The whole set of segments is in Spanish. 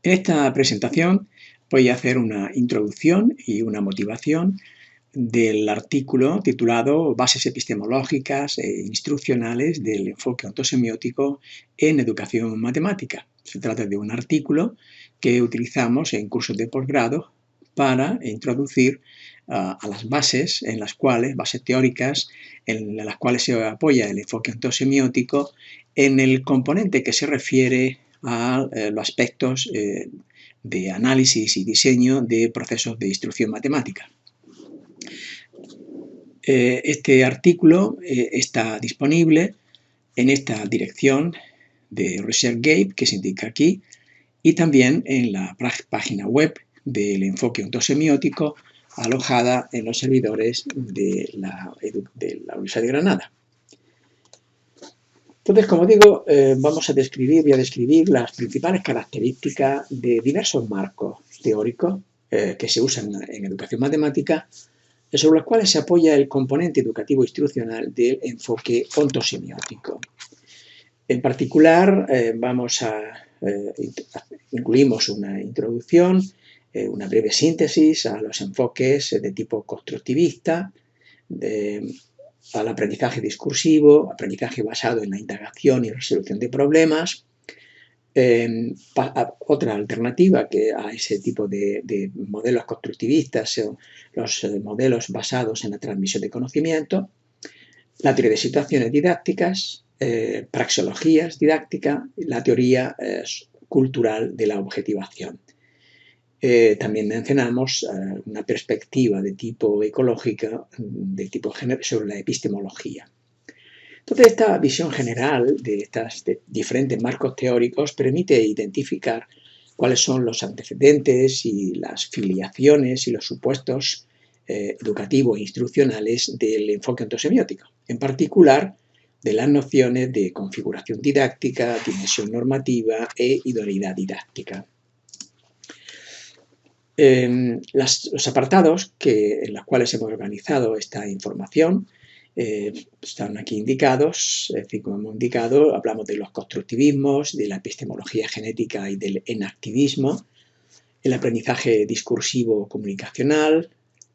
En esta presentación voy a hacer una introducción y una motivación del artículo titulado Bases epistemológicas e instruccionales del enfoque ontosemiótico en educación matemática. Se trata de un artículo que utilizamos en cursos de posgrado para introducir a las bases bases teóricas en las cuales se apoya el enfoque ontosemiótico en el componente que se refiere a los aspectos de análisis y diseño de procesos de instrucción matemática. Este artículo está disponible en esta dirección de ResearchGate que se indica aquí y también en la página web del enfoque ontosemiótico alojada en los servidores de la Universidad de Granada. Entonces, como digo, voy a describir las principales características de diversos marcos teóricos que se usan en educación matemática, sobre los cuales se apoya el componente educativo instruccional del enfoque ontosemiótico. En particular, incluimos una introducción, una breve síntesis a los enfoques de tipo constructivista, al aprendizaje discursivo, aprendizaje basado en la indagación y resolución de problemas. Otra alternativa a ese tipo de modelos constructivistas son los modelos basados en la transmisión de conocimiento, la teoría de situaciones didácticas, praxeologías didácticas, la teoría cultural de la objetivación. También mencionamos una perspectiva de tipo ecológica, de tipo sobre la epistemología. Entonces, esta visión general de estos diferentes marcos teóricos permite identificar cuáles son los antecedentes y las filiaciones y los supuestos educativos e instruccionales del enfoque ontosemiótico, en particular de las nociones de configuración didáctica, dimensión normativa e idoneidad didáctica. Los apartados en los cuales hemos organizado esta información están aquí indicados, es decir, como hemos indicado, hablamos de los constructivismos, de la epistemología genética y del enactivismo, el aprendizaje discursivo comunicacional,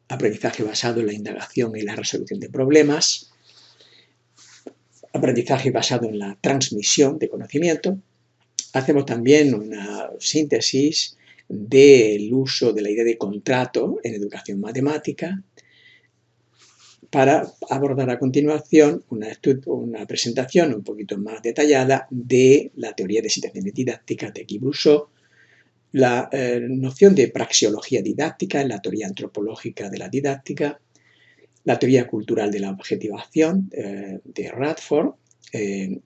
aprendizaje basado en la indagación y la resolución de problemas, aprendizaje basado en la transmisión de conocimiento. Hacemos también una síntesis del uso de la idea de contrato en educación matemática, para abordar a continuación una presentación un poquito más detallada de la teoría de situaciones didácticas de Guy Brousseau, la noción de praxeología didáctica en la teoría antropológica de la didáctica, la teoría cultural de la objetivación de Radford, el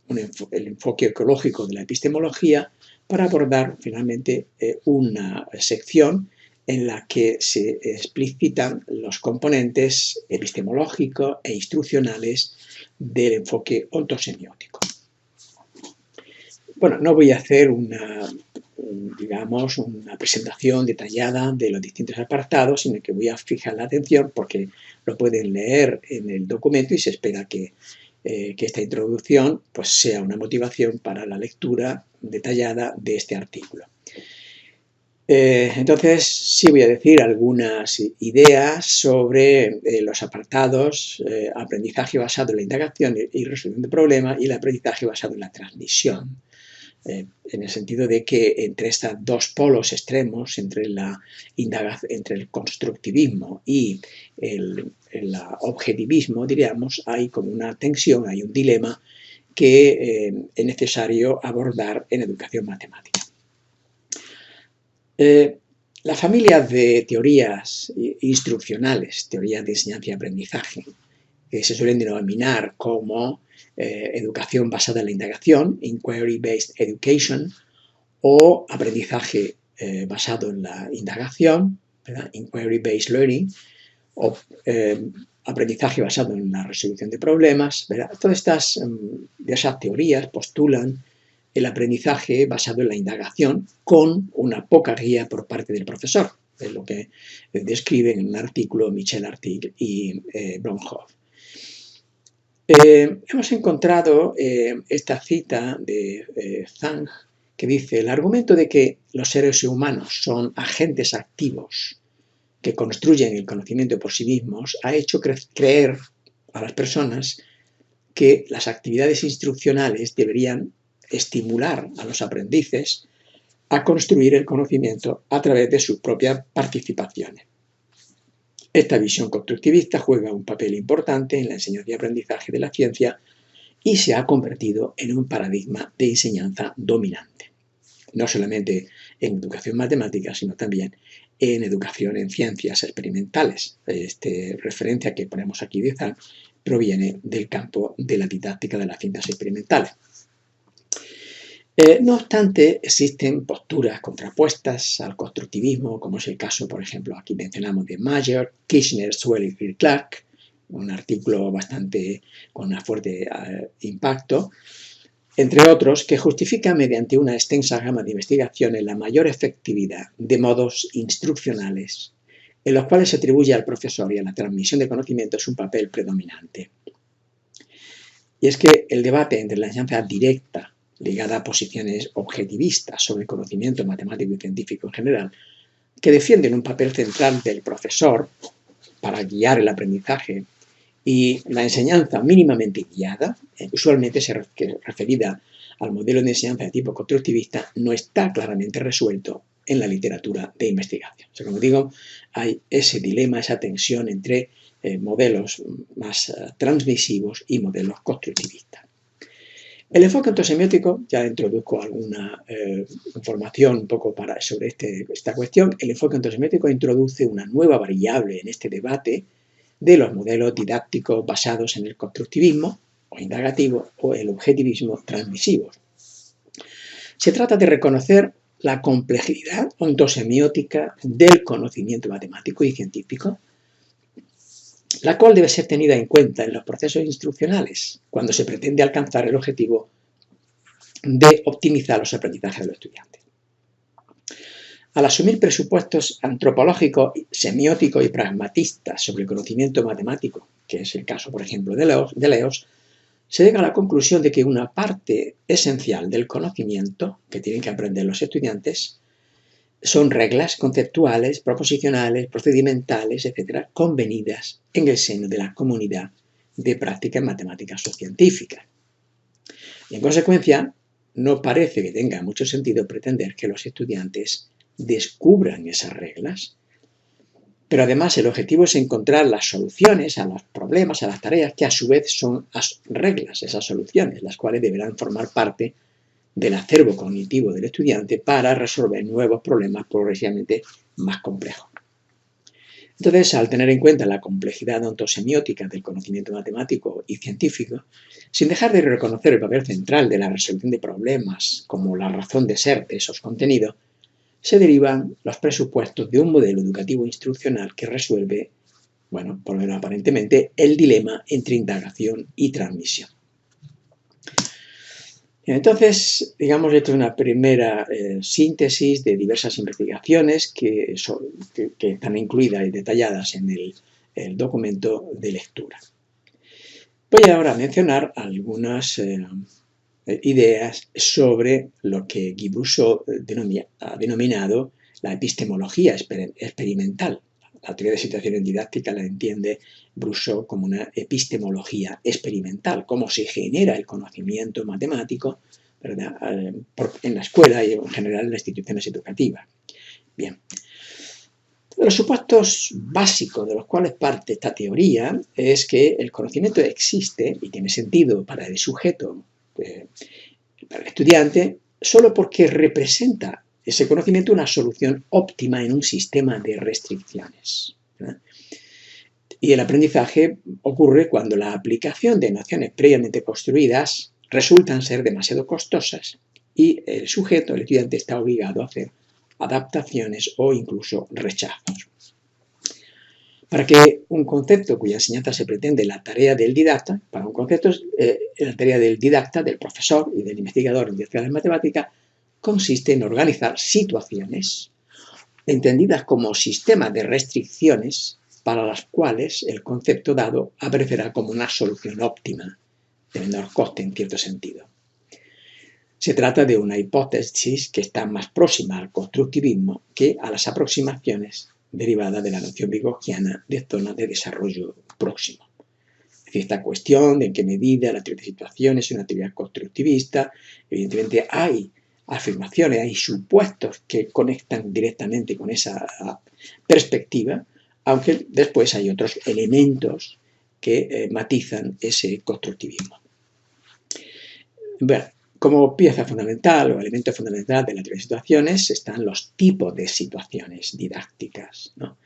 enfoque ecológico de la epistemología, para abordar finalmente una sección en la que se explicitan los componentes epistemológicos e instruccionales del enfoque ontosemiótico. Bueno, no voy a hacer una presentación detallada de los distintos apartados, sino que voy a fijar la atención porque lo pueden leer en el documento y se espera que esta introducción pues, sea una motivación para la lectura detallada de este artículo. Entonces, sí voy a decir algunas ideas sobre los apartados aprendizaje basado en la indagación y resolución de problemas y el aprendizaje basado en la transmisión. En el sentido de que entre estos dos polos extremos, entre el constructivismo y el objetivismo, diríamos, hay como una tensión, hay un dilema que es necesario abordar en educación matemática. Las familias de teorías instruccionales, teorías de enseñanza y aprendizaje, que se suelen denominar como educación basada en la indagación, Inquiry-Based Education, o aprendizaje basado en la indagación, Inquiry-Based Learning, o aprendizaje basado en la resolución de problemas. Todas esas teorías postulan el aprendizaje basado en la indagación con una poca guía por parte del profesor, es lo que describen en un artículo Michel Artigue y Bronhoff. Hemos encontrado esta cita de Zhang, que dice: el argumento de que los seres humanos son agentes activos que construyen el conocimiento por sí mismos ha hecho creer a las personas que las actividades instruccionales deberían estimular a los aprendices a construir el conocimiento a través de sus propias participaciones. Esta visión constructivista juega un papel importante en la enseñanza y aprendizaje de la ciencia y se ha convertido en un paradigma de enseñanza dominante, no solamente en educación matemática, sino también en educación en ciencias experimentales. Esta referencia que ponemos aquí de Zahn proviene del campo de la didáctica de las ciencias experimentales. No obstante, existen posturas contrapuestas al constructivismo, como es el caso, por ejemplo, aquí mencionamos de Mayer, Kirchner, Swell y Clark, un artículo con un fuerte impacto, entre otros, que justifica mediante una extensa gama de investigaciones la mayor efectividad de modos instruccionales en los cuales se atribuye al profesor y a la transmisión de conocimientos un papel predominante. Y es que el debate entre la enseñanza directa, ligada a posiciones objetivistas sobre el conocimiento matemático y científico en general, que defienden un papel central del profesor para guiar el aprendizaje, y la enseñanza mínimamente guiada, usualmente referida al modelo de enseñanza de tipo constructivista, no está claramente resuelto en la literatura de investigación. O sea, como digo, hay ese dilema, esa tensión entre modelos más transmisivos y modelos constructivistas. El enfoque ontosemiótico, ya introduzco alguna información un poco sobre esta cuestión. El enfoque ontosemiótico introduce una nueva variable en este debate de los modelos didácticos basados en el constructivismo o indagativo o el objetivismo transmisivo. Se trata de reconocer la complejidad ontosemiótica del conocimiento matemático y científico, la cual debe ser tenida en cuenta en los procesos instruccionales cuando se pretende alcanzar el objetivo de optimizar los aprendizajes de los estudiantes. Al asumir presupuestos antropológicos, semióticos y pragmatistas sobre el conocimiento matemático, que es el caso, por ejemplo, de Leos, se llega a la conclusión de que una parte esencial del conocimiento que tienen que aprender los estudiantes son reglas conceptuales, proposicionales, procedimentales, etc., convenidas en el seno de la comunidad de prácticas matemáticas o científicas. Y en consecuencia, no parece que tenga mucho sentido pretender que los estudiantes descubran esas reglas, pero además el objetivo es encontrar las soluciones a los problemas, a las tareas, que a su vez son las reglas, esas soluciones, las cuales deberán formar parte del acervo cognitivo del estudiante para resolver nuevos problemas progresivamente más complejos. Entonces, al tener en cuenta la complejidad ontosemiótica del conocimiento matemático y científico, sin dejar de reconocer el papel central de la resolución de problemas como la razón de ser de esos contenidos, se derivan los presupuestos de un modelo educativo instruccional que resuelve, bueno, por lo menos aparentemente, el dilema entre indagación y transmisión. Entonces, digamos, esto es una primera síntesis de diversas investigaciones que están incluidas y detalladas en el documento de lectura. Voy ahora a mencionar algunas ideas sobre lo que Guy Brusseau ha denominado la epistemología experimental. La teoría de situaciones didácticas la entiende Brusseau como una epistemología experimental, cómo se genera el conocimiento matemático, ¿verdad?, en la escuela y en general en las instituciones educativas. Bien. Los supuestos básicos de los cuales parte esta teoría es que el conocimiento existe y tiene sentido para el sujeto, para el estudiante, solo porque representa ese conocimiento una solución óptima en un sistema de restricciones, ¿verdad? Y el aprendizaje ocurre cuando la aplicación de nociones previamente construidas resultan ser demasiado costosas y el sujeto, el estudiante, está obligado a hacer adaptaciones o incluso rechazos. Para que un concepto cuya enseñanza se pretende la tarea del didacta, para un concepto la tarea del didacta, del profesor y del investigador en ciencias de matemáticas, consiste en organizar situaciones entendidas como sistemas de restricciones para las cuales el concepto dado aparecerá como una solución óptima, de menor coste en cierto sentido. Se trata de una hipótesis que está más próxima al constructivismo que a las aproximaciones derivadas de la noción vygotsiana de zona de desarrollo próximo. Es decir, esta cuestión de en qué medida la teoría de situaciones es una teoría constructivista, evidentemente hay afirmaciones, hay supuestos que conectan directamente con esa perspectiva, aunque después hay otros elementos que matizan ese constructivismo. Bueno, como pieza fundamental o elemento fundamental de la teoría de situaciones están los tipos de situaciones didácticas, ¿no?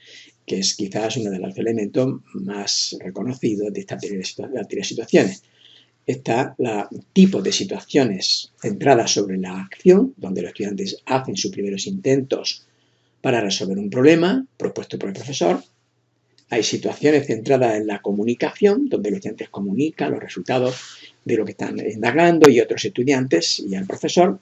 Que es quizás uno de los elementos más reconocidos de esta teoría de situaciones. Está el tipo de situaciones centradas sobre la acción, donde los estudiantes hacen sus primeros intentos para resolver un problema propuesto por el profesor. Hay situaciones centradas en la comunicación, donde los estudiantes comunican los resultados de lo que están indagando y otros estudiantes y al profesor.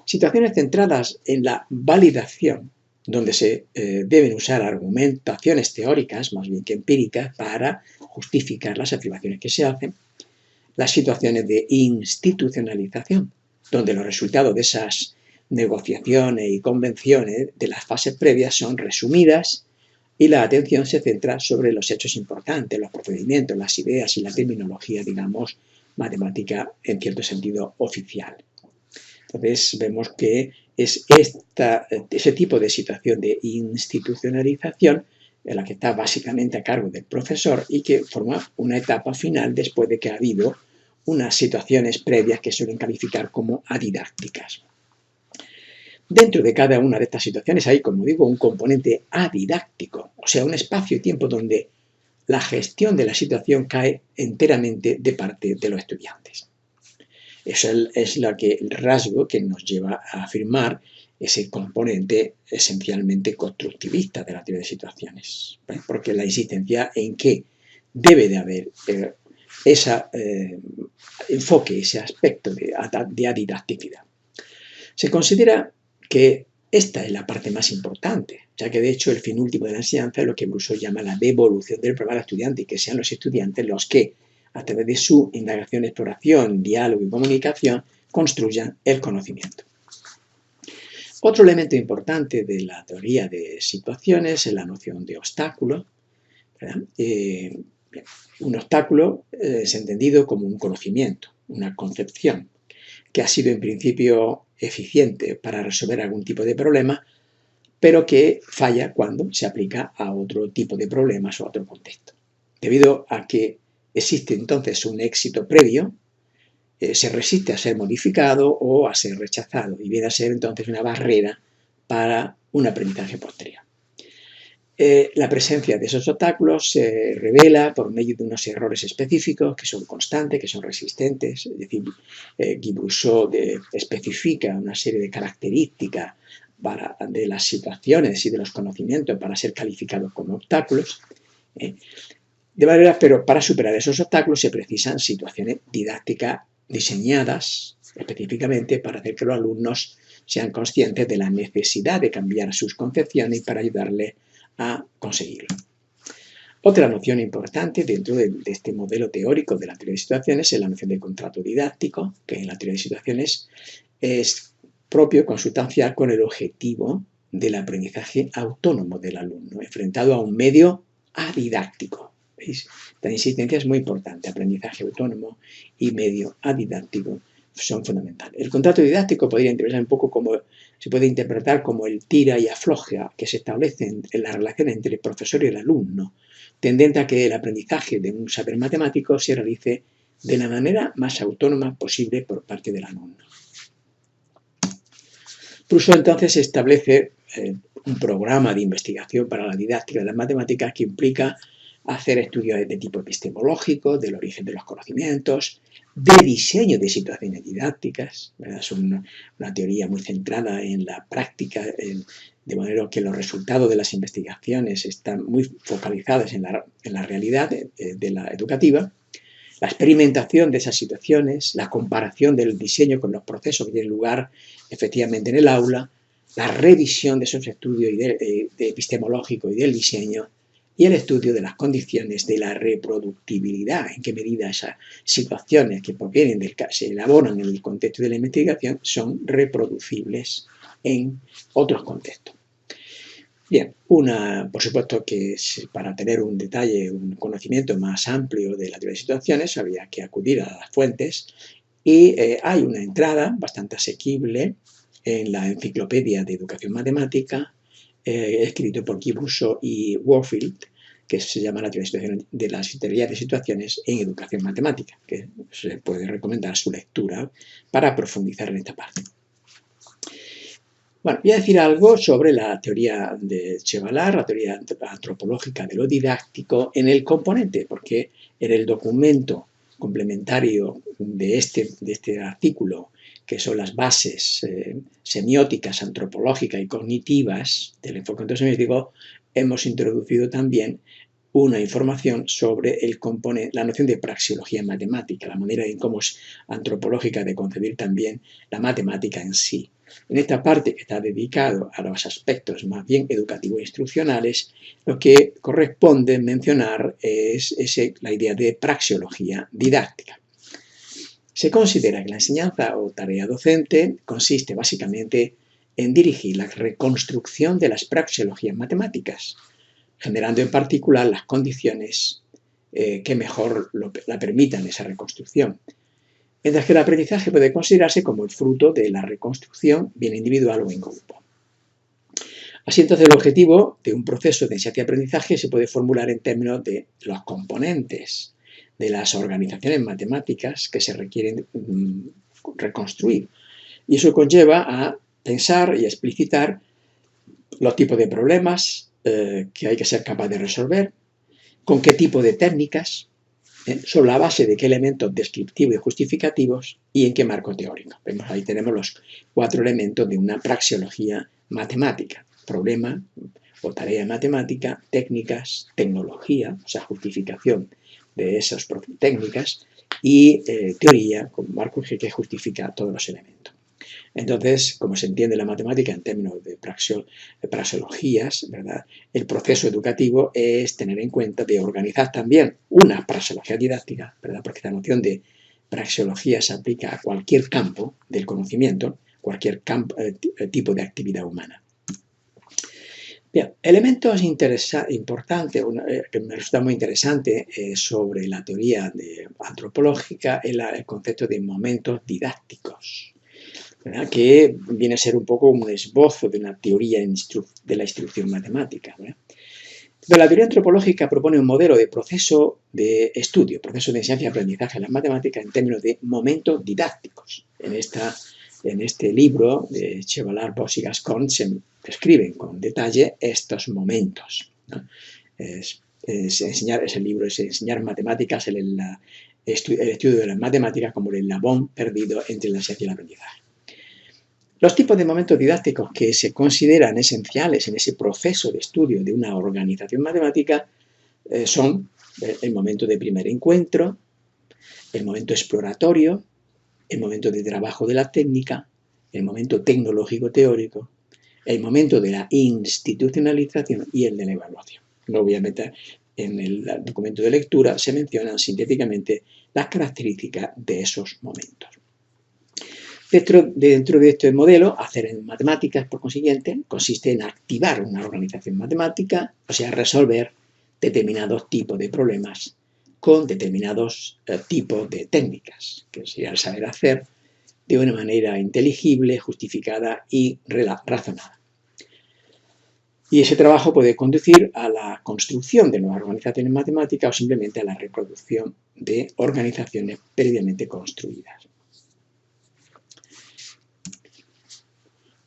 Situaciones centradas en la validación, donde se deben usar argumentaciones teóricas, más bien que empíricas, para justificar las afirmaciones que se hacen. Las situaciones de institucionalización, donde los resultados de esas negociaciones y convenciones de las fases previas son resumidas y la atención se centra sobre los hechos importantes, los procedimientos, las ideas y la terminología, digamos, matemática en cierto sentido oficial. Entonces vemos que es ese tipo de situación de institucionalización en la que está básicamente a cargo del profesor y que forma una etapa final después de que ha habido unas situaciones previas que suelen calificar como adidácticas. Dentro de cada una de estas situaciones hay, como digo, un componente adidáctico, o sea, un espacio y tiempo donde la gestión de la situación cae enteramente de parte de los estudiantes. Eso es el rasgo que nos lleva a afirmar ese componente esencialmente constructivista de la teoría de situaciones, ¿vale? Porque la insistencia en que debe de haber ese enfoque, ese aspecto de adidacticidad. Se considera que esta es la parte más importante, ya que de hecho el fin último de la enseñanza es lo que Brousseau llama la devolución del problema al estudiante y que sean los estudiantes los que, a través de su indagación, exploración, diálogo y comunicación, construyan el conocimiento. Otro elemento importante de la teoría de situaciones es la noción de obstáculo. Un obstáculo es entendido como un conocimiento, una concepción, que ha sido en principio eficiente para resolver algún tipo de problema, pero que falla cuando se aplica a otro tipo de problemas o a otro contexto. Debido a que existe entonces un éxito previo, se resiste a ser modificado o a ser rechazado y viene a ser entonces una barrera para un aprendizaje posterior. La presencia de esos obstáculos se revela por medio de unos errores específicos que son constantes, que son resistentes. Es decir, Guy Brousseau especifica una serie de características de las situaciones y de los conocimientos para ser calificados como obstáculos. De manera, pero para superar esos obstáculos se precisan situaciones didácticas diseñadas específicamente para hacer que los alumnos sean conscientes de la necesidad de cambiar sus concepciones y para ayudarles a conseguirlo. Otra noción importante dentro de este modelo teórico de la teoría de situaciones es la noción de contrato didáctico, que en la teoría de situaciones es propio, consustancial con el objetivo del aprendizaje autónomo del alumno, enfrentado a un medio adidáctico. ¿Veis? La insistencia es muy importante, aprendizaje autónomo y medio adidáctico son fundamentales. El contrato didáctico podría interesar un poco como se puede interpretar como el tira y afloja que se establece en la relación entre el profesor y el alumno, tendente a que el aprendizaje de un saber matemático se realice de la manera más autónoma posible por parte del alumno. Brousseau entonces establece un programa de investigación para la didáctica de las matemáticas que implica hacer estudios de tipo epistemológico, del origen de los conocimientos, de diseño de situaciones didácticas. Es una teoría muy centrada en la práctica, de manera que los resultados de las investigaciones están muy focalizados en la realidad de la educativa. La experimentación de esas situaciones, la comparación del diseño con los procesos que tienen lugar efectivamente en el aula, la revisión de esos estudios epistemológicos y del diseño, y el estudio de las condiciones de la reproductibilidad, en qué medida esas situaciones que provienen se elaboran en el contexto de la investigación son reproducibles en otros contextos. Bien, por supuesto que para tener un detalle, un conocimiento más amplio de las diversas situaciones, habría que acudir a las fuentes y hay una entrada bastante asequible en la Enciclopedia de Educación Matemática, escrito por Guy y Warfield, que se llama la teoría de las teorías de situaciones en educación matemática, que se puede recomendar su lectura para profundizar en esta parte. Bueno, voy a decir algo sobre la teoría de Chevalard, la teoría antropológica de lo didáctico en el componente, porque en el documento complementario de este artículo, que son las bases semióticas, antropológicas y cognitivas del enfoque semiótico, hemos introducido también una información sobre la noción de praxeología matemática, la manera en cómo es antropológica de concebir también la matemática en sí. En esta parte, que está dedicado a los aspectos más bien educativos e instruccionales, lo que corresponde mencionar es la idea de praxeología didáctica. Se considera que la enseñanza o tarea docente consiste básicamente en dirigir la reconstrucción de las praxeologías matemáticas, generando en particular las condiciones que mejor la permitan esa reconstrucción. Mientras que el aprendizaje puede considerarse como el fruto de la reconstrucción, bien individual o en grupo. Así entonces el objetivo de un proceso de enseñanza y aprendizaje se puede formular en términos de los componentes de las organizaciones matemáticas que se requieren reconstruir. Y eso conlleva a pensar y explicitar los tipos de problemas que hay que ser capaz de resolver, con qué tipo de técnicas, sobre la base de qué elementos descriptivos y justificativos y en qué marco teórico. Vemos, ahí tenemos los 4 elementos de una praxeología matemática: problema o tarea matemática, técnicas, tecnología, o sea, justificación de esas técnicas, y teoría, como marco que justifica todos los elementos. Entonces, como se entiende la matemática en términos de praxeologías, ¿verdad?, el proceso educativo es tener en cuenta de organizar también una praxeología didáctica, ¿verdad?, porque la noción de praxeología se aplica a cualquier campo del conocimiento, cualquier tipo de actividad humana. Bien, elementos importantes, que me resulta muy interesante sobre la teoría antropológica, es el concepto de momentos didácticos, ¿verdad?, que viene a ser un poco un esbozo de una teoría de la instrucción matemática, ¿verdad? Entonces, la teoría antropológica propone un modelo de proceso de estudio, proceso de enseñanza y aprendizaje en las matemáticas en términos de momentos didácticos. En este libro de Chevalard, Bosch y Gascon se describen con detalle estos momentos, ¿no? El libro es Enseñar Matemáticas, el estudio de las matemáticas como el eslabón perdido entre la enseñanza y el aprendizaje. Los tipos de momentos didácticos que se consideran esenciales en ese proceso de estudio de una organización matemática son el momento de primer encuentro, el momento exploratorio, el momento de trabajo de la técnica, el momento tecnológico teórico, el momento de la institucionalización y el de la evaluación. No voy a meter en el documento de lectura, se mencionan sintéticamente las características de esos momentos. Dentro de este modelo, hacer en matemáticas, por consiguiente, consiste en activar una organización matemática, o sea, resolver determinados tipos de problemas con determinados tipos de técnicas, que sería el saber hacer de una manera inteligible, justificada y razonada. Y ese trabajo puede conducir a la construcción de nuevas organizaciones matemáticas o simplemente a la reproducción de organizaciones previamente construidas.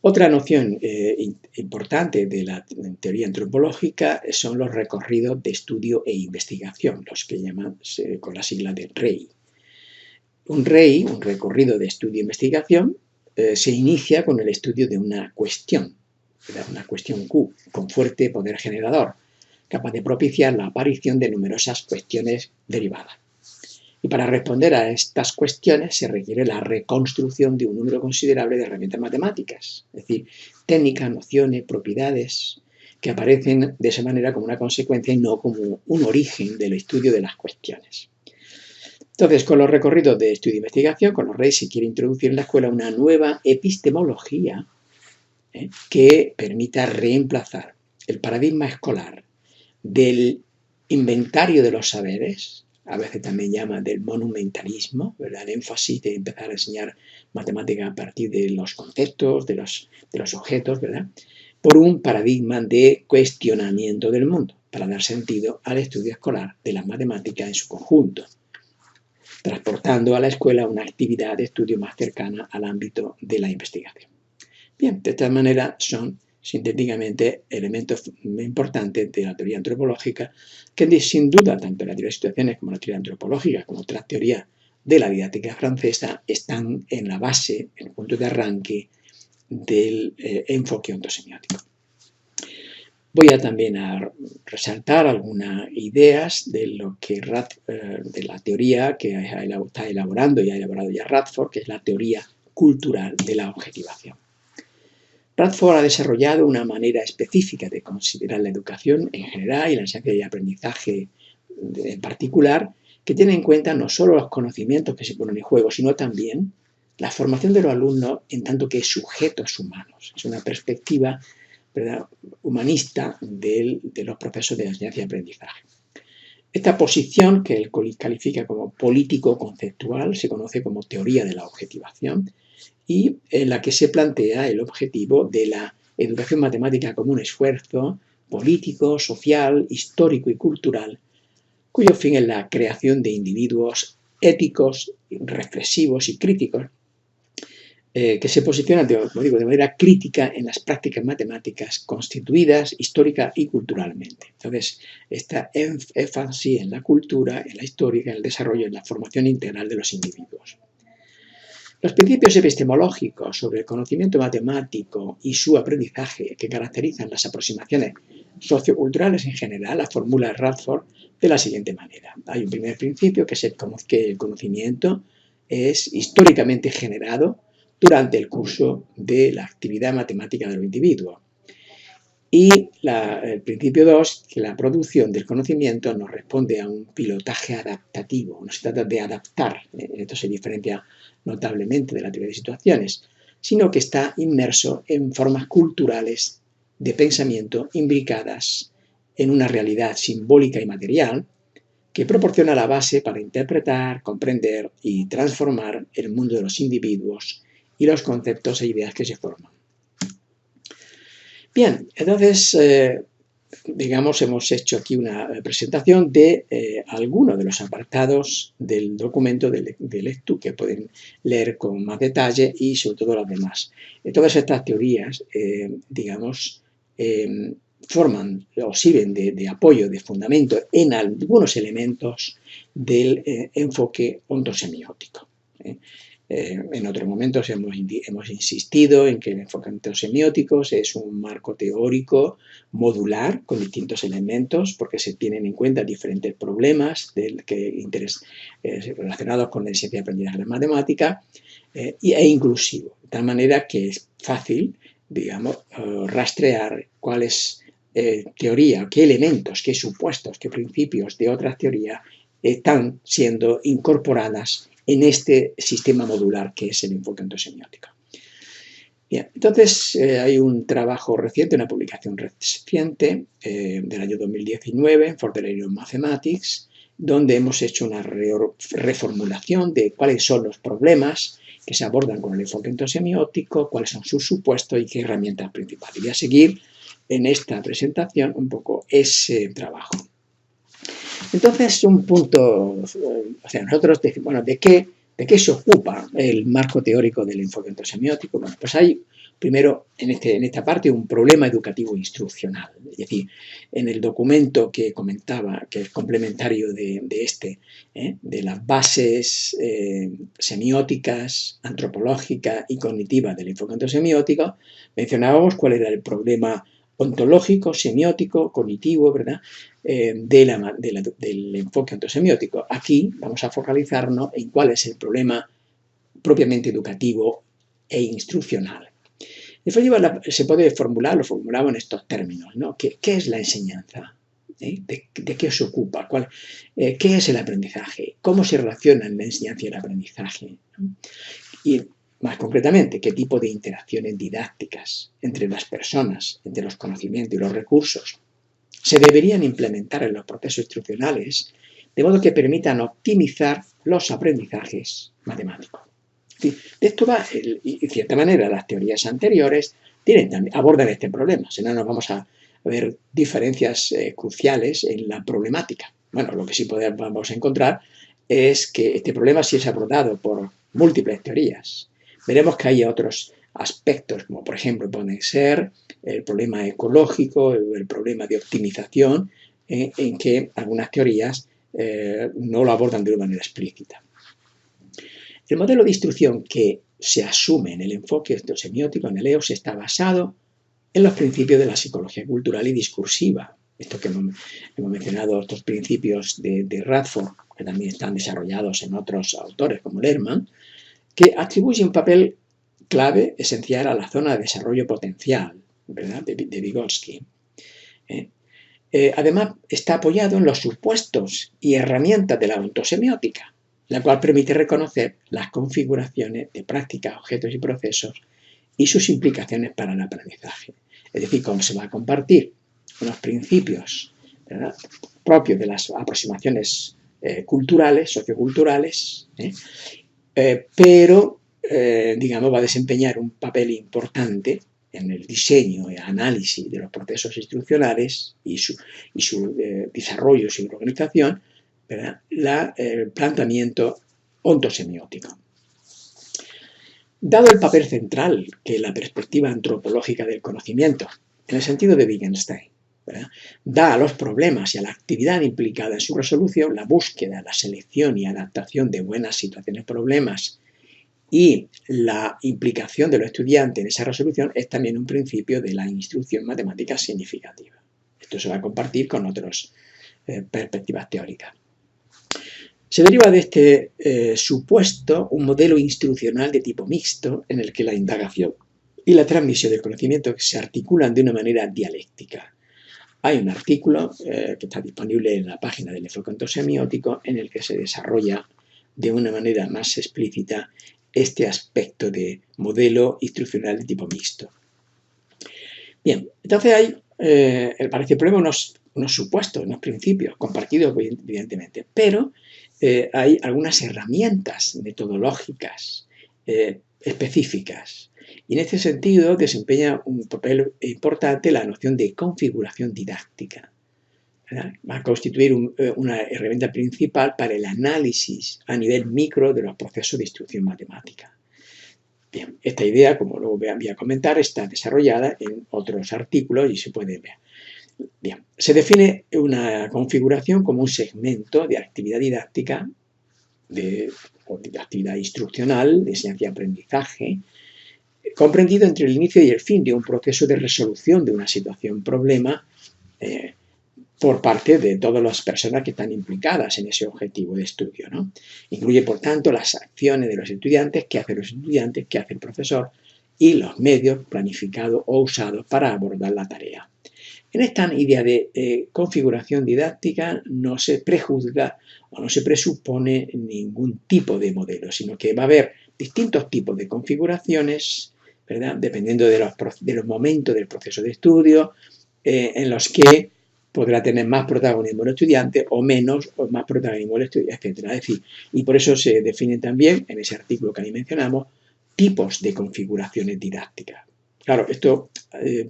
Otra noción importante de la teoría antropológica son los recorridos de estudio e investigación, los que llaman con la sigla de REI. Un recorrido de estudio e investigación, se inicia con el estudio de una cuestión Q, con fuerte poder generador, capaz de propiciar la aparición de numerosas cuestiones derivadas. Y para responder a estas cuestiones se requiere la reconstrucción de un número considerable de herramientas matemáticas, es decir, técnicas, nociones, propiedades que aparecen de esa manera como una consecuencia y no como un origen del estudio de las cuestiones. Entonces, con los recorridos de estudio e investigación, con los REI se quiere introducir en la escuela una nueva epistemología que permita reemplazar el paradigma escolar del inventario de los saberes, a veces también llama del monumentalismo, ¿verdad? El énfasis de empezar a enseñar matemática a partir de los conceptos, de los objetos, ¿verdad? Por un paradigma de cuestionamiento del mundo, para dar sentido al estudio escolar de las matemáticas en su conjunto, transportando a la escuela una actividad de estudio más cercana al ámbito de la investigación. Bien, de esta manera son sintéticamente elementos importantes de la teoría antropológica que sin duda tanto la teoría de situaciones como la teoría antropológica como otras teorías de la didáctica francesa están en la base, en el punto de arranque del enfoque ontosemiótico. Voy a también a resaltar algunas ideas de lo que de la teoría que está elaborando y ha elaborado ya Radford, que es la teoría cultural de la objetivación. Radford ha desarrollado una manera específica de considerar la educación en general y la enseñanza y aprendizaje en particular, que tiene en cuenta no solo los conocimientos que se ponen en juego, sino también la formación de los alumnos en tanto que sujetos humanos. Es una perspectiva, ¿verdad?, humanista de los procesos de enseñanza y aprendizaje. Esta posición, que él califica como político-conceptual, se conoce como teoría de la objetivación, y en la que se plantea el objetivo de la educación matemática como un esfuerzo político, social, histórico y cultural, cuyo fin es la creación de individuos éticos, reflexivos y críticos, que se posicionan, como digo, de manera crítica en las prácticas matemáticas constituidas histórica y culturalmente. Entonces, esta énfasis en la cultura, en la histórica, en el desarrollo, en la formación integral de los individuos. Los principios epistemológicos sobre el conocimiento matemático y su aprendizaje que caracterizan las aproximaciones socioculturales en general la formula Radford de la siguiente manera. Hay un primer principio que es que el conocimiento es históricamente generado durante el curso de la actividad matemática de los individuos. Y el principio 2, que la producción del conocimiento no responde a un pilotaje adaptativo, no se trata de adaptar, esto se diferencia notablemente de la teoría de situaciones, sino que está inmerso en formas culturales de pensamiento imbricadas en una realidad simbólica y material que proporciona la base para interpretar, comprender y transformar el mundo de los individuos y los conceptos e ideas que se forman. Bien, entonces, digamos, hemos hecho aquí una presentación de algunos de los apartados del documento de lectura que pueden leer con más detalle y sobre todo las demás. Todas estas teorías, digamos, forman o sirven de apoyo, de fundamento en algunos elementos del enfoque ontosemiótico. En otros momentos hemos insistido en que el enfoque ontosemiótico es un marco teórico modular con distintos elementos porque se tienen en cuenta diferentes problemas relacionados con la enseñanza y aprendizaje de la matemática e inclusivo, de tal manera que es fácil, digamos, rastrear cuáles teoría, qué elementos, qué supuestos, qué principios de otras teorías están siendo incorporadas en este sistema modular que es el enfoque ontosemiótico. Bien, entonces hay un trabajo reciente, una publicación reciente del año 2019, For the Area of Mathematics, donde hemos hecho una reformulación de cuáles son los problemas que se abordan con el enfoque ontosemiótico, cuáles son sus supuestos y qué herramientas principales. Voy a seguir en esta presentación un poco ese trabajo. Entonces, un punto, o sea, nosotros decimos, bueno, ¿de qué se ocupa el marco teórico del enfoque ontosemiótico? Bueno, pues hay, primero, en esta parte, un problema educativo instruccional. Es decir, en el documento que comentaba, que es complementario de las bases semióticas, antropológicas y cognitivas del enfoque ontosemiótico, mencionábamos cuál era el problema ontológico, semiótico, cognitivo, ¿verdad?, del enfoque ontosemiótico. Aquí vamos a focalizarnos en cuál es el problema propiamente educativo e instruccional. definitiva, se puede formular, lo formulamos en estos términos, ¿no? ¿Qué es la enseñanza? ¿De qué se ocupa? ¿Qué es el aprendizaje? ¿Cómo se relacionan la enseñanza y el aprendizaje? Y más concretamente, ¿qué tipo de interacciones didácticas entre las personas, entre los conocimientos y los recursos se deberían implementar en los procesos instruccionales de modo que permitan optimizar los aprendizajes matemáticos? De esto va, y de cierta manera, las teorías anteriores abordan este problema, si no nos vamos a ver diferencias cruciales en la problemática. Bueno, lo que sí vamos a encontrar es que este problema sí es abordado por múltiples teorías. Veremos que hay otros aspectos, como por ejemplo pueden ser el problema ecológico, el problema de optimización, en que algunas teorías no lo abordan de una manera explícita. El modelo de instrucción que se asume en el enfoque semiótico, en el EOS, está basado en los principios de la psicología cultural y discursiva. Esto que hemos mencionado, estos principios de Radford, que también están desarrollados en otros autores como Lerman, que atribuye un papel clave, esencial, a la zona de desarrollo potencial, ¿verdad?, de Vygotsky. Además, está apoyado en los supuestos y herramientas de la ontosemiótica, la cual permite reconocer las configuraciones de prácticas, objetos y procesos y sus implicaciones para el aprendizaje. Es decir, cómo se va a compartir unos principios, ¿verdad?, propios de las aproximaciones culturales, socioculturales, pero, digamos, va a desempeñar un papel importante en el diseño y análisis de los procesos instruccionales y su desarrollo y su organización, ¿verdad?, el planteamiento ontosemiótico. Dado el papel central que la perspectiva antropológica del conocimiento, en el sentido de Wittgenstein, ¿verdad?, da a los problemas y a la actividad implicada en su resolución, la búsqueda, la selección y adaptación de buenas situaciones problemas y la implicación de los estudiantes en esa resolución es también un principio de la instrucción matemática significativa. Esto se va a compartir con otras perspectivas teóricas. Se deriva de este supuesto un modelo instruccional de tipo mixto en el que la indagación y la transmisión del conocimiento se articulan de una manera dialéctica. Hay un artículo que está disponible en la página del enfoque ontosemiótico en el que se desarrolla de una manera más explícita este aspecto de modelo instruccional de tipo mixto. Bien, entonces hay, parece el problema, unos supuestos, unos principios compartidos evidentemente, pero hay algunas herramientas metodológicas específicas. Y en este sentido desempeña un papel importante la noción de configuración didáctica, ¿verdad? Va a constituir una herramienta principal para el análisis a nivel micro de los procesos de instrucción matemática. Bien, esta idea, como luego voy a comentar, está desarrollada en otros artículos y se puede ver. Bien, se define una configuración como un segmento de actividad didáctica, o de actividad instruccional, de enseñanza y aprendizaje, comprendido entre el inicio y el fin de un proceso de resolución de una situación-problema por parte de todas las personas que están implicadas en ese objetivo de estudio, ¿no? Incluye, por tanto, las acciones de los estudiantes, qué hacen los estudiantes, qué hace el profesor y los medios planificados o usados para abordar la tarea. En esta idea de configuración didáctica no se prejuzga o no se presupone ningún tipo de modelo, sino que va a haber distintos tipos de configuraciones, ¿verdad?, dependiendo de los momentos del proceso de estudio, en los que podrá tener más protagonismo el estudiante o menos o más protagonismo el estudiante, etc. Es decir, y por eso se definen también, en ese artículo que ahí mencionamos, tipos de configuraciones didácticas. Claro, esto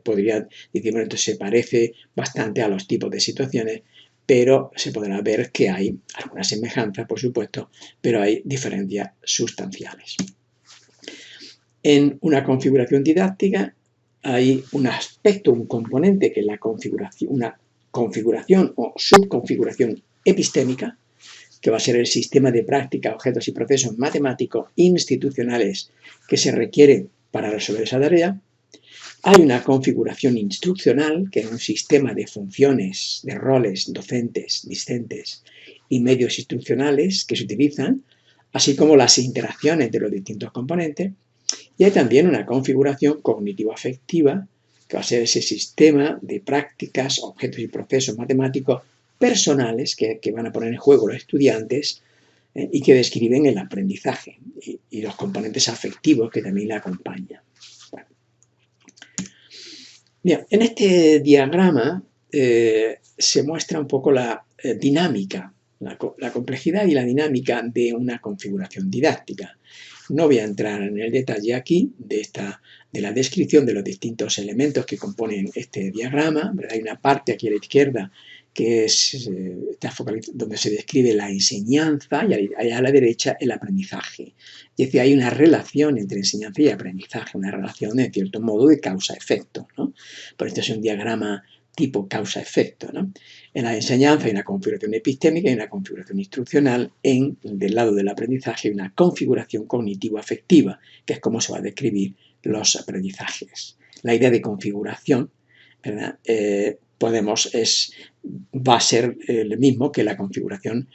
podría decir, bueno, esto se parece bastante a los tipos de situaciones, pero se podrá ver que hay algunas semejanzas, por supuesto, pero hay diferencias sustanciales. En una configuración didáctica hay un aspecto, un componente que es la configuración, una configuración o subconfiguración epistémica, que va a ser el sistema de práctica, objetos y procesos matemáticos institucionales que se requieren para resolver esa tarea. Hay una configuración instruccional, que es un sistema de funciones, de roles docentes, discentes y medios instruccionales que se utilizan, así como las interacciones de los distintos componentes. Y hay también una configuración cognitivo-afectiva, que va a ser ese sistema de prácticas, objetos y procesos matemáticos personales que van a poner en juego los estudiantes y que describen el aprendizaje y los componentes afectivos que también le acompañan. Bueno. Bien, en este diagrama se muestra un poco la dinámica, la complejidad y la dinámica de una configuración didáctica. No voy a entrar en el detalle aquí de la descripción de los distintos elementos que componen este diagrama. Hay una parte aquí a la izquierda que está focalizada, donde se describe la enseñanza, y allá a la derecha el aprendizaje. Es decir, hay una relación entre enseñanza y aprendizaje, una relación en cierto modo de causa-efecto, ¿no? Por esto es un diagrama tipo causa-efecto, ¿no? En la enseñanza hay una configuración epistémica y una configuración instruccional. Del lado del aprendizaje hay una configuración cognitivo-afectiva, que es cómo se va a describir los aprendizajes. La idea de configuración, ¿verdad? Va a ser el mismo que la configuración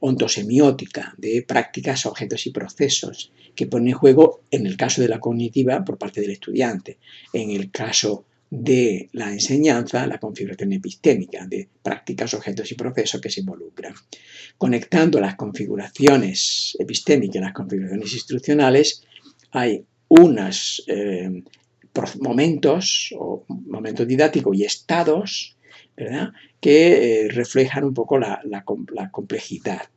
ontosemiótica de prácticas, objetos y procesos, que pone en juego, en el caso de la cognitiva, por parte del estudiante. En el caso de la enseñanza, la configuración epistémica de prácticas, objetos y procesos que se involucran. Conectando las configuraciones epistémicas y las configuraciones instruccionales, hay unos momentos didácticos y estados, ¿verdad?, que reflejan un poco la complejidad.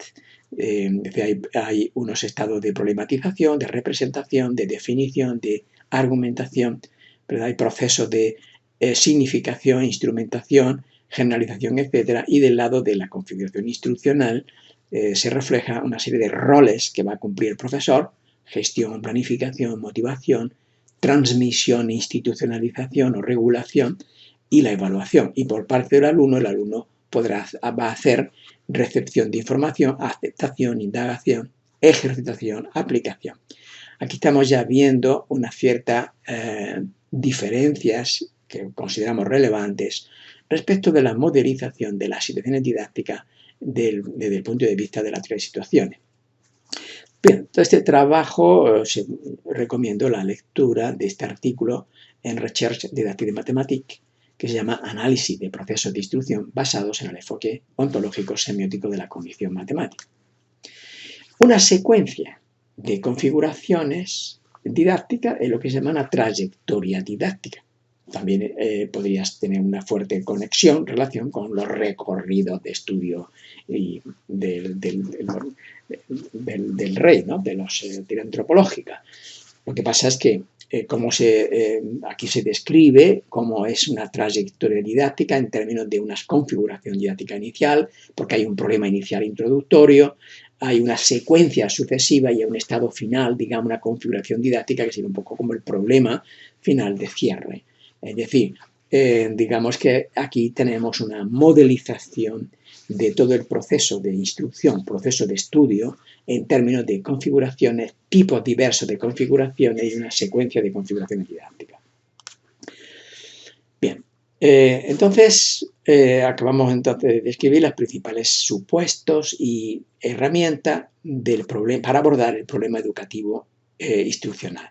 Hay unos estados de problematización, de representación, de definición, de argumentación, ¿verdad? Hay procesos de significación, instrumentación, generalización, etc. Y del lado de la configuración instruccional se refleja una serie de roles que va a cumplir el profesor: gestión, planificación, motivación, transmisión, institucionalización o regulación, y la evaluación. Y por parte del alumno, el alumno va a hacer recepción de información, aceptación, indagación, ejercitación, aplicación. Aquí estamos ya viendo unas ciertas diferencias que consideramos relevantes respecto de la modelización de las situaciones didácticas desde el punto de vista de la teoría de situaciones. Bien, todo este trabajo recomiendo la lectura de este artículo en Recherche didactique de mathématiques, que se llama Análisis de procesos de instrucción basados en el enfoque ontológico semiótico de la cognición matemática. Una secuencia de configuraciones didácticas es lo que se llama una trayectoria didáctica. También podrías tener una fuerte conexión, relación con los recorridos de estudio del rey, ¿no?, de la antropológica. Lo que pasa es que aquí se describe cómo es una trayectoria didáctica en términos de una configuración didáctica inicial, porque hay un problema inicial introductorio, hay una secuencia sucesiva y hay un estado final, digamos, una configuración didáctica que sería un poco como el problema final de cierre. Es decir, digamos que aquí tenemos una modelización de todo el proceso de instrucción, proceso de estudio, en términos de configuraciones, tipos diversos de configuraciones y una secuencia de configuraciones didácticas. Bien, entonces acabamos entonces de describir los principales supuestos y herramientas para abordar el problema educativo instruccional.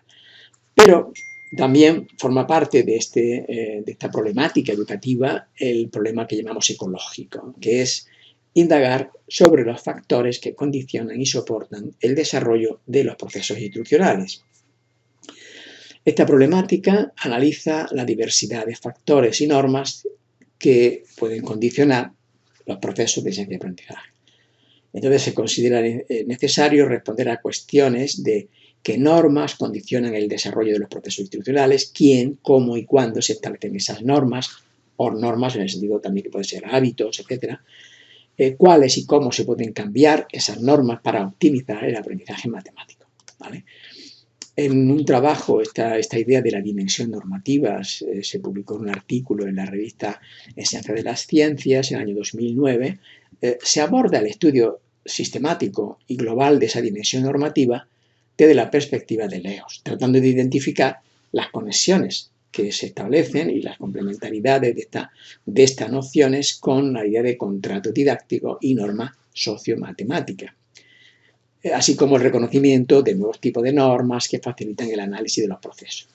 Pero también forma parte de esta problemática educativa el problema que llamamos ecológico, que es indagar sobre los factores que condicionan y soportan el desarrollo de los procesos instruccionales. Esta problemática analiza la diversidad de factores y normas que pueden condicionar los procesos de enseñanza y aprendizaje. Entonces se considera necesario responder a cuestiones de qué normas condicionan el desarrollo de los procesos instruccionales, quién, cómo y cuándo se establecen esas normas, o normas en el sentido también que pueden ser hábitos, etc. Cuáles y cómo se pueden cambiar esas normas para optimizar el aprendizaje matemático, ¿vale? En un trabajo, esta idea de la dimensión normativa se publicó en un artículo en la revista Enseñanza de las Ciencias en el año 2009. Se aborda el estudio sistemático y global de esa dimensión normativa desde la perspectiva de Leos, tratando de identificar las conexiones que se establecen y las complementariedades de estas nociones con la idea de contrato didáctico y norma sociomatemática. así como el reconocimiento de nuevos tipos de normas que facilitan el análisis de los procesos.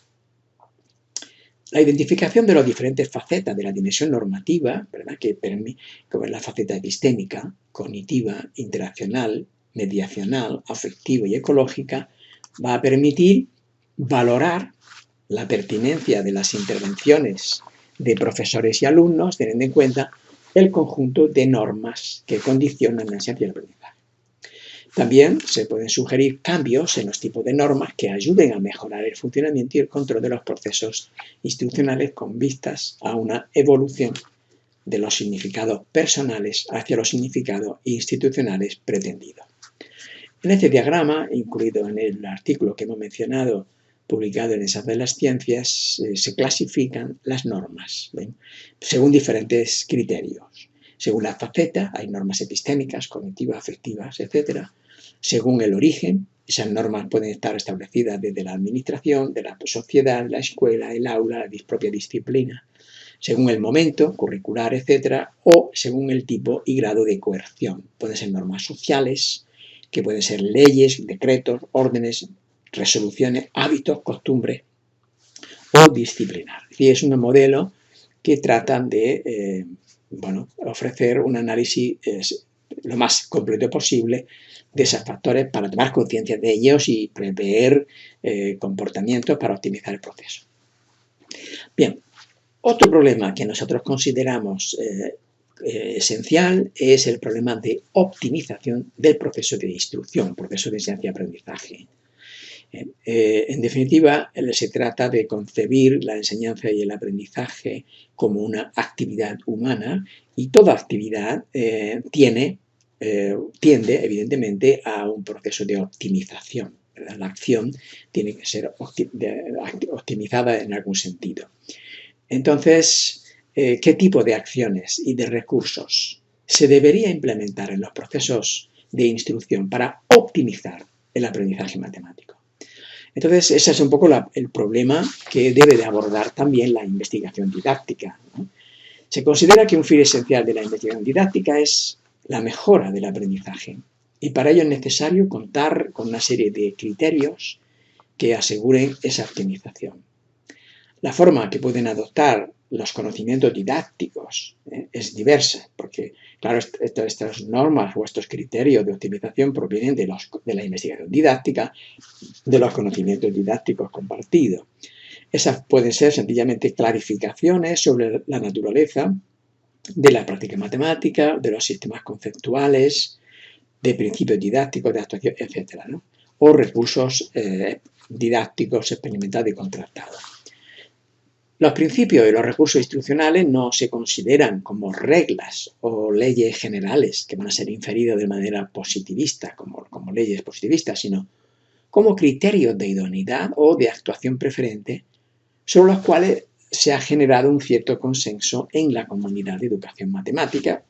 La identificación de las diferentes facetas de la dimensión normativa, ¿verdad?, como es la faceta epistémica, cognitiva, interaccional, mediacional, afectiva y ecológica, va a permitir valorar la pertinencia de las intervenciones de profesores y alumnos, teniendo en cuenta el conjunto de normas que condicionan la enseñanza y el aprendizaje. También se pueden sugerir cambios en los tipos de normas que ayuden a mejorar el funcionamiento y el control de los procesos institucionales con vistas a una evolución de los significados personales hacia los significados institucionales pretendidos. En este diagrama, incluido en el artículo que hemos mencionado, publicado en Esas de las Ciencias, se clasifican las normas, ¿ven?, según diferentes criterios. Según la faceta, hay normas epistémicas, cognitivas, afectivas, etc. Según el origen, esas normas pueden estar establecidas desde la administración, de la sociedad, la escuela, el aula, la propia disciplina. Según el momento curricular, etc. O según el tipo y grado de coerción. Pueden ser normas sociales, que pueden ser leyes, decretos, órdenes, resoluciones, hábitos, costumbres o disciplinar. Y es un modelo que tratan de ofrecer un análisis lo más completo posible de esos factores para tomar conciencia de ellos y prever comportamientos para optimizar el proceso. Bien, otro problema que nosotros consideramos esencial es el problema de optimización del proceso de instrucción, proceso de enseñanza y aprendizaje. En definitiva, se trata de concebir la enseñanza y el aprendizaje como una actividad humana, y toda actividad tiende, evidentemente, a un proceso de optimización, ¿verdad? La acción tiene que ser optimizada en algún sentido. Entonces, ¿qué tipo de acciones y de recursos se debería implementar en los procesos de instrucción para optimizar el aprendizaje matemático? Entonces, ese es un poco el problema que debe de abordar también la investigación didáctica, ¿no? Se considera que un fin esencial de la investigación didáctica es la mejora del aprendizaje, y para ello es necesario contar con una serie de criterios que aseguren esa optimización. La forma que pueden adoptar los conocimientos didácticos es diversa, porque, claro, estas normas o estos criterios de optimización provienen de la investigación didáctica, de los conocimientos didácticos compartidos. Esas pueden ser sencillamente clarificaciones sobre la naturaleza de la práctica matemática, de los sistemas conceptuales, de principios didácticos, de actuación, etc., ¿no? O recursos didácticos experimentados y contrastados. Los principios y los recursos instruccionales no se consideran como reglas o leyes generales que van a ser inferidos de manera positivista, como leyes positivistas, sino como criterios de idoneidad o de actuación preferente sobre los cuales se ha generado un cierto consenso en la comunidad de educación matemática.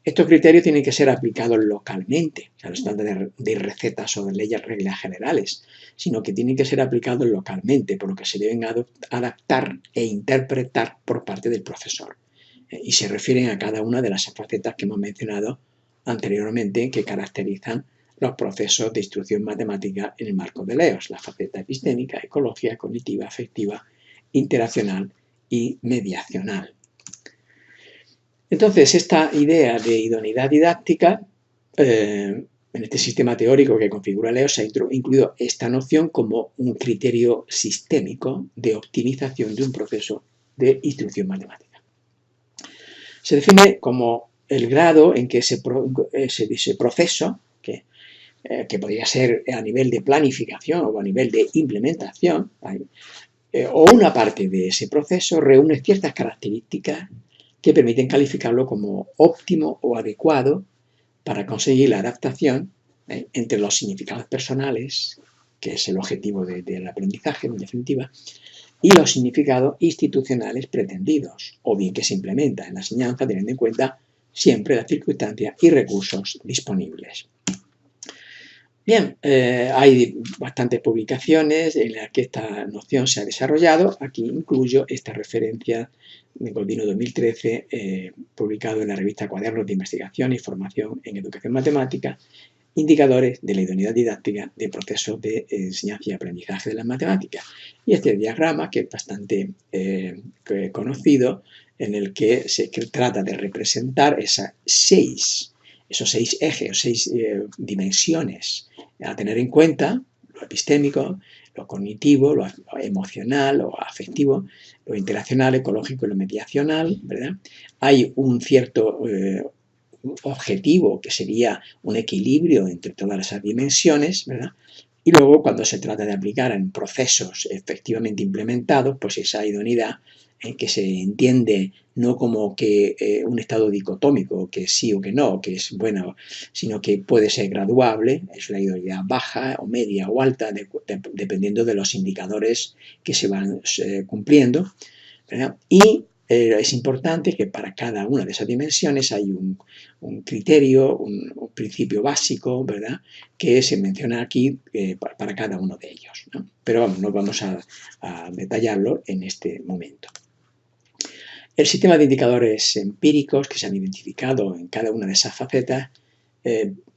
Estos criterios tienen que ser aplicados localmente, o sea, no se trata de recetas o de leyes, reglas generales, sino que tienen que ser aplicados localmente, por lo que se deben adaptar e interpretar por parte del profesor. Y se refieren a cada una de las facetas que hemos mencionado anteriormente que caracterizan los procesos de instrucción matemática en el marco de LEOS, la faceta epistémica, ecológica, cognitiva, afectiva, interaccional y mediacional. Entonces, esta idea de idoneidad didáctica, en este sistema teórico que configura LEOS, se ha incluido esta noción como un criterio sistémico de optimización de un proceso de instrucción matemática. Se define como el grado en que ese proceso, que podría ser a nivel de planificación o a nivel de implementación, o una parte de ese proceso reúne ciertas características que permiten calificarlo como óptimo o adecuado para conseguir la adaptación entre los significados personales, que es el objetivo del aprendizaje, en definitiva, y los significados institucionales pretendidos, o bien que se implementa en la enseñanza teniendo en cuenta siempre las circunstancias y recursos disponibles. Bien, hay bastantes publicaciones en las que esta noción se ha desarrollado. Aquí incluyo esta referencia de Goldino 2013, publicado en la revista Cuadernos de Investigación y Formación en Educación Matemática, indicadores de la idoneidad didáctica de procesos de enseñanza y aprendizaje de las matemáticas. Y este diagrama, que es bastante conocido, en el que se trata de representar esos seis ejes o seis dimensiones a tener en cuenta: lo epistémico, lo cognitivo, lo emocional, lo afectivo, lo interaccional, ecológico y lo mediacional, ¿verdad? Hay un cierto objetivo que sería un equilibrio entre todas esas dimensiones, ¿verdad? Y luego, cuando se trata de aplicar en procesos efectivamente implementados, pues esa idoneidad que se entiende no como que un estado dicotómico, que sí o que no, que es bueno, sino que puede ser graduable, es la idoneidad baja o media o alta, dependiendo de los indicadores que se van cumpliendo, ¿verdad? Y es importante que para cada una de esas dimensiones hay un criterio, un principio básico, ¿verdad?, que se menciona aquí para cada uno de ellos, ¿no? Pero vamos, no vamos a detallarlo en este momento. El sistema de indicadores empíricos que se han identificado en cada una de esas facetas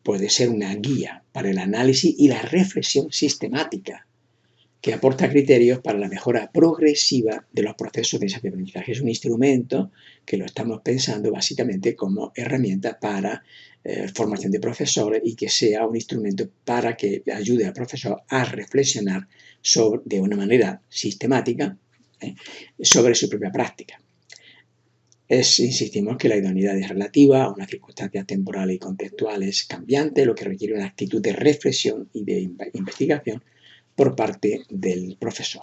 puede ser una guía para el análisis y la reflexión sistemática, que aporta criterios para la mejora progresiva de los procesos de aprendizaje. Es un instrumento que lo estamos pensando básicamente como herramienta para formación de profesores, y que sea un instrumento para que ayude al profesor a reflexionar de una manera sistemática sobre su propia práctica. Insistimos que la idoneidad es relativa a unas circunstancias temporales y contextuales cambiantes, lo que requiere una actitud de reflexión y de investigación por parte del profesor.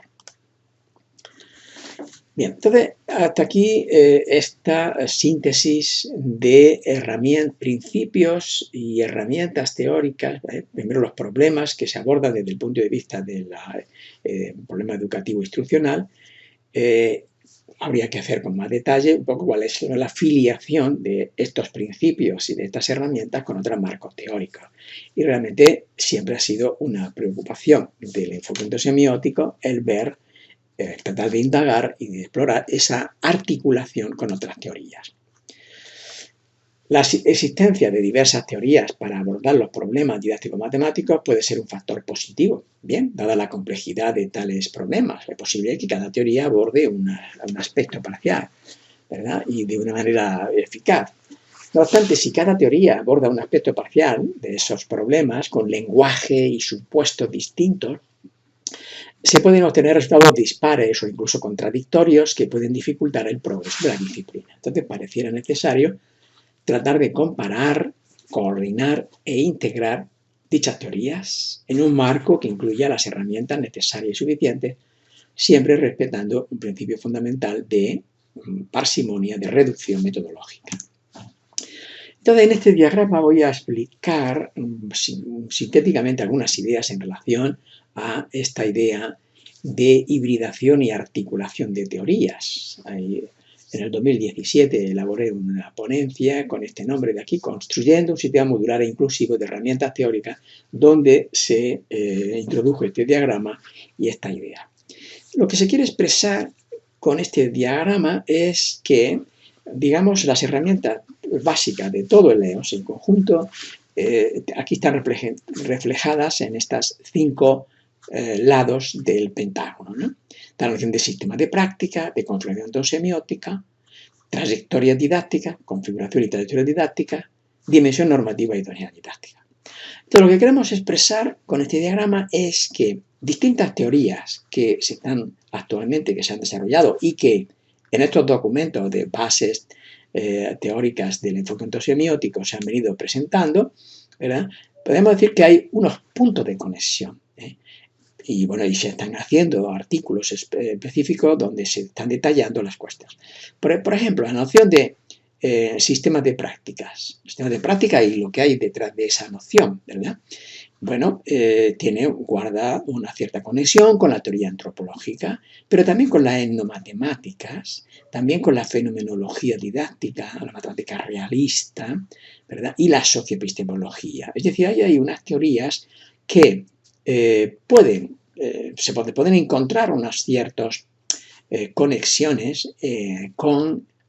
Bien, entonces hasta aquí esta síntesis de principios y herramientas teóricas. Primero, los problemas que se abordan desde el punto de vista del problema educativo instruccional. Habría que hacer con más detalle un poco cuál es la filiación de estos principios y de estas herramientas con otros marcos teóricos. Y realmente siempre ha sido una preocupación del enfoque semiótico el tratar de indagar y de explorar esa articulación con otras teorías. La existencia de diversas teorías para abordar los problemas didácticos matemáticos puede ser un factor positivo. Bien, dada la complejidad de tales problemas, es posible que cada teoría aborde un aspecto parcial, ¿verdad?, y de una manera eficaz. No obstante, si cada teoría aborda un aspecto parcial de esos problemas con lenguaje y supuestos distintos, se pueden obtener resultados dispares o incluso contradictorios que pueden dificultar el progreso de la disciplina. Entonces, pareciera necesario tratar de comparar, coordinar e integrar dichas teorías en un marco que incluya las herramientas necesarias y suficientes, siempre respetando un principio fundamental de parsimonia, de reducción metodológica. Entonces, en este diagrama voy a explicar sintéticamente algunas ideas en relación a esta idea de hibridación y articulación de teorías. En el 2017 elaboré una ponencia con este nombre de aquí: Construyendo un sistema modular e inclusivo de herramientas teóricas, donde se introdujo este diagrama y esta idea. Lo que se quiere expresar con este diagrama es que, digamos, las herramientas básicas de todo el EOS en conjunto aquí están reflejadas en estas 5 lados del pentágono, ¿no? La noción de sistema de práctica, de configuración semiótica, trayectoria didáctica, configuración y trayectoria didáctica, dimensión normativa y idoneidad didáctica. Entonces, lo que queremos expresar con este diagrama es que distintas teorías que se han desarrollado y que en estos documentos de bases teóricas del enfoque ontosemiótico se han venido presentando, ¿verdad?, podemos decir que hay unos puntos de conexión. Y bueno, y se están haciendo artículos específicos donde se están detallando las cuestiones. Por ejemplo, la noción de sistemas de prácticas. Sistemas de práctica y lo que hay detrás de esa noción, ¿verdad? Bueno, guarda una cierta conexión con la teoría antropológica, pero también con las etnomatemáticas, también con la fenomenología didáctica, la matemática realista, ¿verdad?, y la socioepistemología. Es decir, ahí hay unas teorías que se pueden encontrar unas ciertas conexiones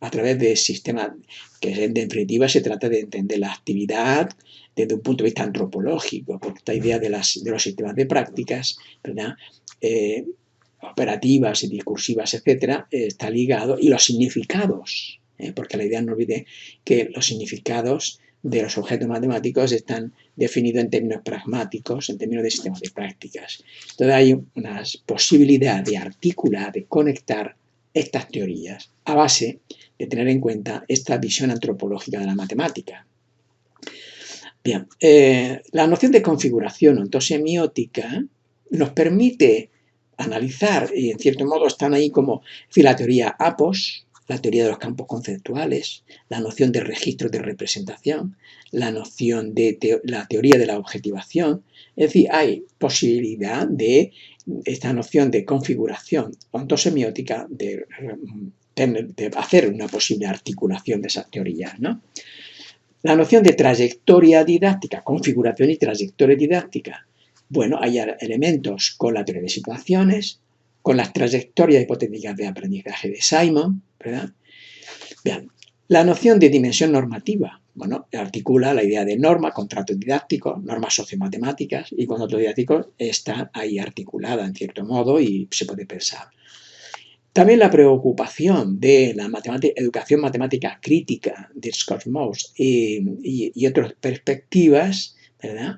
a través de sistemas que, en definitiva, se trata de entender la actividad, desde un punto de vista antropológico, porque esta idea de los sistemas de prácticas, ¿verdad? Operativas y discursivas, etcétera, está ligado, y los significados, porque la idea no olvide que los significados de los objetos matemáticos están definidos en términos pragmáticos, en términos de sistemas de prácticas. Entonces hay una posibilidad de articular, de conectar estas teorías a base de tener en cuenta esta visión antropológica de la matemática. Bien, la noción de configuración ontosemiótica nos permite analizar, y en cierto modo están ahí como la teoría APOS, la teoría de los campos conceptuales, la noción de registros de representación, la noción de la teoría de la objetivación. Es decir, hay posibilidad de esta noción de configuración ontosemiótica de hacer una posible articulación de esas teorías, ¿no? La noción de trayectoria didáctica, configuración y trayectoria didáctica. Bueno, hay elementos con la teoría de situaciones, con las trayectorias hipotéticas de aprendizaje de Simon, ¿verdad? Bien, la noción de dimensión normativa, bueno, articula la idea de norma, contrato didáctico, normas sociomatemáticas, y contrato didáctico está ahí articulada en cierto modo y se puede pensar. También la preocupación de la educación matemática crítica de Scott Moss y otras perspectivas, ¿verdad?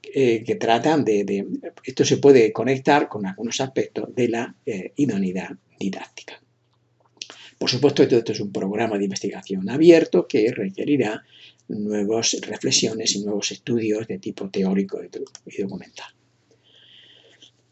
Que tratan de esto se puede conectar con algunos aspectos de la idoneidad didáctica. Por supuesto, todo esto es un programa de investigación abierto que requerirá nuevas reflexiones y nuevos estudios de tipo teórico y documental.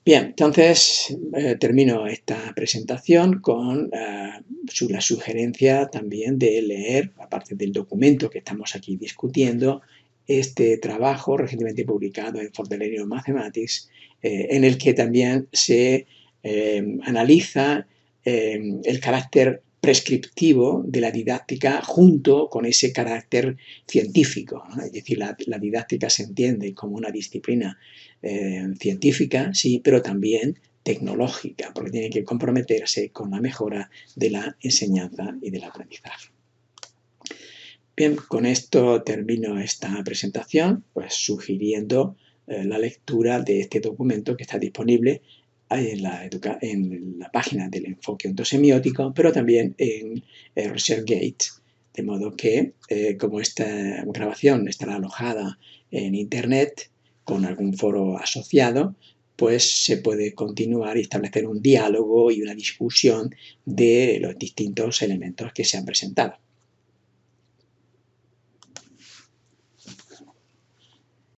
Bien, entonces termino esta presentación con la sugerencia también de leer, aparte del documento que estamos aquí discutiendo, este trabajo recientemente publicado en For the Learning of Mathematics, en el que también se analiza el carácter prescriptivo de la didáctica junto con ese carácter científico, ¿no? Es decir, la didáctica se entiende como una disciplina científica, sí, pero también tecnológica, porque tiene que comprometerse con la mejora de la enseñanza y del aprendizaje. Bien, con esto termino esta presentación, pues sugiriendo la lectura de este documento que está disponible en la página del enfoque ontosemiótico, pero también en ResearchGate, de modo que como esta grabación estará alojada en Internet con algún foro asociado, pues se puede continuar y establecer un diálogo y una discusión de los distintos elementos que se han presentado.